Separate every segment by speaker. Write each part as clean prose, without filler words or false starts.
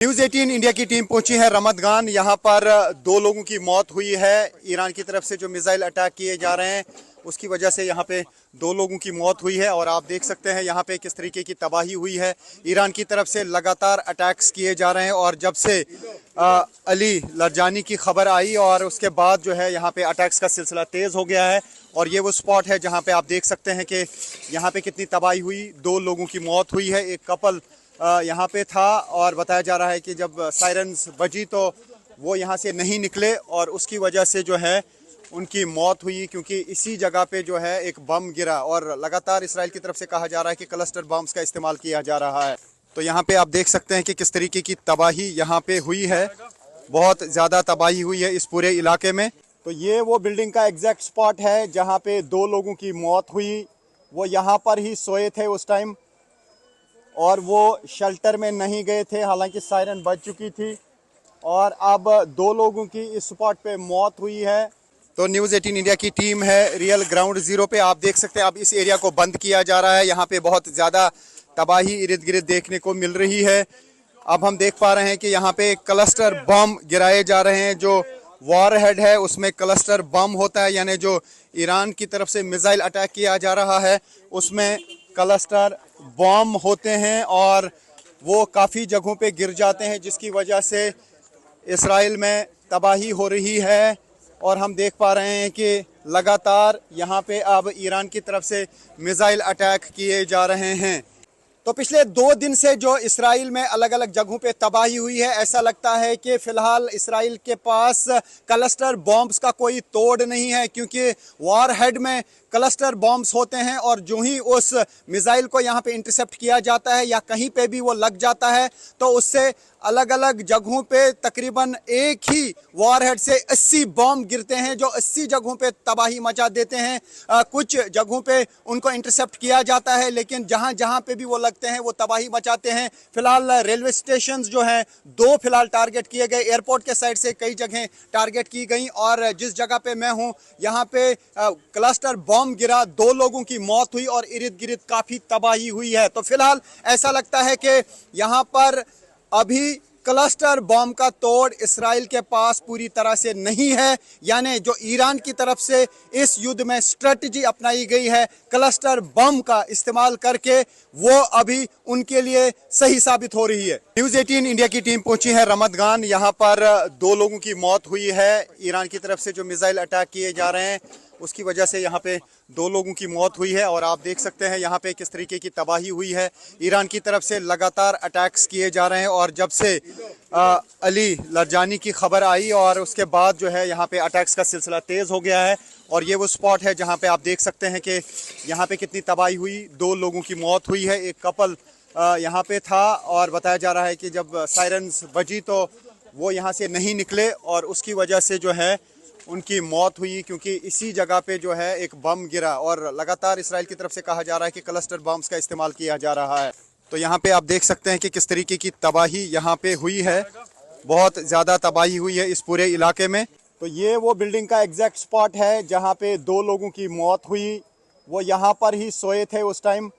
Speaker 1: News 18 India की team पहुंची है रमतगान। यहां पर दो लोगों की मौत हुई है। ईरान की तरफ से जो मिसाइल अटैक किए जा रहे हैं उसकी वजह से यहां पे दो लोगों की मौत हुई है और आप देख सकते हैं यहां पे किस तरीके की तबाही हुई है। ईरान की तरफ से लगातार अटैक्स किए जा रहे हैं और जब से अली लरजानी की खबर आई और उसके बाद जो है यहां पे अटैक्स का सिलसिला तेज़ हो गया है। और ये वो स्पॉट है जहां पे आप देख सकते हैं कि यहाँ पे कितनी तबाही हुई। दो लोगों की मौत हुई है। एक कपल यहाँ पे था और बताया जा रहा है कि जब सायरन्स बजी तो वो यहाँ से नहीं निकले और उसकी वजह से जो है उनकी मौत हुई, क्योंकि इसी जगह पे जो है एक बम गिरा और लगातार इसराइल की तरफ से कहा जा रहा है कि क्लस्टर बम्स का इस्तेमाल किया जा रहा है। तो यहाँ पे आप देख सकते हैं कि किस तरीके की तबाही यहाँ पे हुई है। बहुत ज़्यादा तबाही हुई है इस पूरे इलाके में। तो ये वो बिल्डिंग का एग्जैक्ट स्पॉट है जहाँ पे दो लोगों की मौत हुई। वो यहाँ पर ही सोए थे उस टाइम और वो शेल्टर में नहीं गए थे, हालांकि सायरन बज चुकी थी और अब दो लोगों की इस स्पॉट पे मौत हुई है। तो न्यूज़ 18 इंडिया की टीम है रियल ग्राउंड ज़ीरो पे। आप देख सकते हैं अब इस एरिया को बंद किया जा रहा है। यहाँ पे बहुत ज़्यादा तबाही इर्द गिर्द देखने को मिल रही है। अब हम देख पा रहे हैं कि यहाँ पे क्लस्टर बम गिराए जा रहे हैं। जो वॉर हेड है उसमें क्लस्टर बम होता है, यानी जो ईरान की तरफ से मिसाइल अटैक किया जा रहा है उसमें क्लस्टर बम होते हैं और वो काफ़ी जगहों पे गिर जाते हैं, जिसकी वजह से इसराइल में तबाही हो रही है। और हम देख पा रहे हैं कि लगातार यहाँ पे अब ईरान की तरफ से मिसाइल अटैक किए जा रहे हैं। तो पिछले 2 दिन से जो इसराइल में अलग अलग जगहों पे तबाही हुई है, ऐसा लगता है कि फ़िलहाल इसराइल के पास क्लस्टर बॉम्ब्स का कोई तोड़ नहीं है, क्योंकि वॉर हेड में क्लस्टर बॉम्ब्स होते हैं और जो ही उस मिसाइल को यहाँ पे इंटरसेप्ट किया जाता है या कहीं पे भी वो लग जाता है तो उससे अलग अलग जगहों पे तकरीबन एक ही वॉर हेड से 80 बॉम्ब गिरते हैं जो 80 जगहों पे तबाही मचा देते हैं। कुछ जगहों पे उनको इंटरसेप्ट किया जाता है, लेकिन जहाँ जहाँ पे भी वो लगते हैं वो तबाही मचाते हैं। फिलहाल रेलवे स्टेशंस जो हैं 2 फिलहाल टारगेट किए गए। एयरपोर्ट के साइड से कई जगहें टारगेट की गई और जिस जगह पे मैं हूँ यहाँ पे क्लस्टर बॉम्ब गिरा, 2 लोगों की मौत हुई और इर्द गिर्द काफ़ी तबाही हुई है। तो फिलहाल ऐसा लगता है कि यहाँ पर अभी क्लस्टर बॉम्ब का तोड़ इसराइल के पास पूरी तरह से नहीं है, यानी जो ईरान की तरफ से इस युद्ध में स्ट्रेटजी अपनाई गई है क्लस्टर बम का इस्तेमाल करके, वो अभी उनके लिए सही साबित हो रही है। न्यूज़ 18 इंडिया की टीम पहुंची है रमतगान। यहाँ पर 2 लोगों की मौत हुई है। ईरान की तरफ से जो मिसाइल अटैक किए जा रहे हैं उसकी वजह से यहाँ पे 2 लोगों की मौत हुई है और आप देख सकते हैं यहाँ पे किस तरीके की तबाही हुई है। ईरान की तरफ से लगातार अटैक्स किए जा रहे हैं और जब से अली लरजानी की खबर आई और उसके बाद जो है यहाँ पे अटैक्स का सिलसिला तेज़ हो गया है। और ये वो स्पॉट है जहाँ पे आप देख सकते हैं कि यहाँ पे कितनी तबाही हुई। 2 लोगों की मौत हुई है। एक कपल यहाँ पे था और बताया जा रहा है कि जब सायरन्स बजी तो वो यहाँ से नहीं निकले और उसकी वजह से जो है उनकी मौत हुई, क्योंकि इसी जगह पे जो है एक बम गिरा और लगातार इसराइल की तरफ से कहा जा रहा है कि क्लस्टर बम्स का इस्तेमाल किया जा रहा है। तो यहाँ पे आप देख सकते हैं कि किस तरीके की तबाही यहाँ पे हुई है। बहुत ज़्यादा तबाही हुई है इस पूरे इलाके में। तो ये वो बिल्डिंग का एग्जैक्ट स्पॉट है जहाँ पे 2 लोगों की मौत हुई। वो यहाँ पर ही सोए थे उस टाइम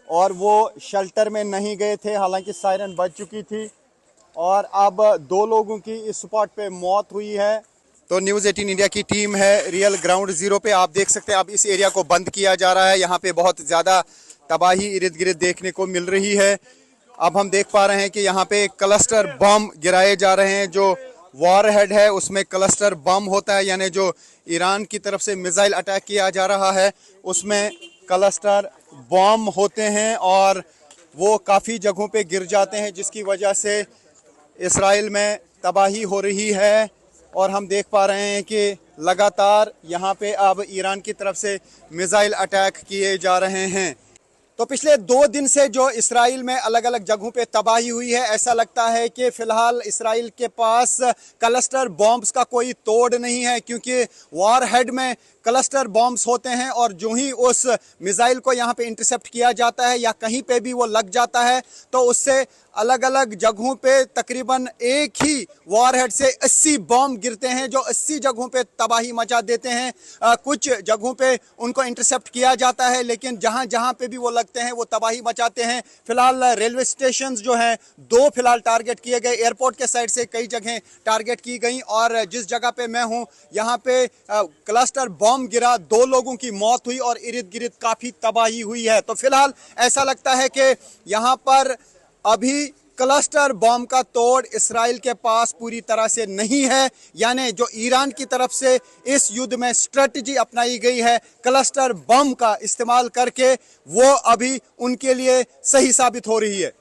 Speaker 1: और वो शेल्टर में नहीं गए थे, हालांकि सायरन बज चुकी थी और अब 2 लोगों की इस स्पॉट पे मौत हुई है। तो न्यूज़ 18 इंडिया की टीम है रियल ग्राउंड ज़ीरो पे। आप देख सकते हैं अब इस एरिया को बंद किया जा रहा है। यहाँ पे बहुत ज़्यादा तबाही इर्द गिर्द देखने को मिल रही है। अब हम देख पा रहे हैं कि यहाँ पे क्लस्टर बम गिराए जा रहे हैं। जो वॉर हेड है उसमें क्लस्टर बम होता है, यानी जो ईरान की तरफ से मिसाइल अटैक किया जा रहा है उसमें क्लस्टर बम होते हैं और वो काफ़ी जगहों पे गिर जाते हैं, जिसकी वजह से इसराइल में तबाही हो रही है। और हम देख पा रहे हैं कि लगातार यहाँ पे अब ईरान की तरफ से मिसाइल अटैक किए जा रहे हैं। तो पिछले 2 दिन से जो इसराइल में अलग अलग जगहों पे तबाही हुई है, ऐसा लगता है कि फ़िलहाल इसराइल के पास क्लस्टर बॉम्ब्स का कोई तोड़ नहीं है, क्योंकि वॉर हेड में क्लस्टर बॉम्ब्स होते हैं और जो ही उस मिसाइल को यहाँ पे इंटरसेप्ट किया जाता है या कहीं पे भी वो लग जाता है तो उससे अलग अलग जगहों पे तकरीबन एक ही वॉरहेड से 80 बॉम्ब गिरते हैं जो 80 जगहों पे तबाही मचा देते हैं। कुछ जगहों पे उनको इंटरसेप्ट किया जाता है लेकिन जहाँ जहाँ पे भी वो लगते हैं वो तबाही मचाते हैं। फिलहाल रेलवे स्टेशन जो हैं 2 फिलहाल टारगेट किए गए, एयरपोर्ट के साइड से कई जगह टारगेट की गई और जिस जगह पे मैं हूँ यहाँ पे क्लस्टर बॉम्ब गिरा, 2 लोगों की मौत हुई और इर्द गिर्द काफ़ी तबाही हुई है। तो फिलहाल ऐसा लगता है कि यहाँ पर अभी क्लस्टर बॉम्ब का तोड़ इसराइल के पास पूरी तरह से नहीं है, यानी जो ईरान की तरफ से इस युद्ध में स्ट्रेटजी अपनाई गई है क्लस्टर बम का इस्तेमाल करके वो अभी उनके लिए सही साबित हो रही है।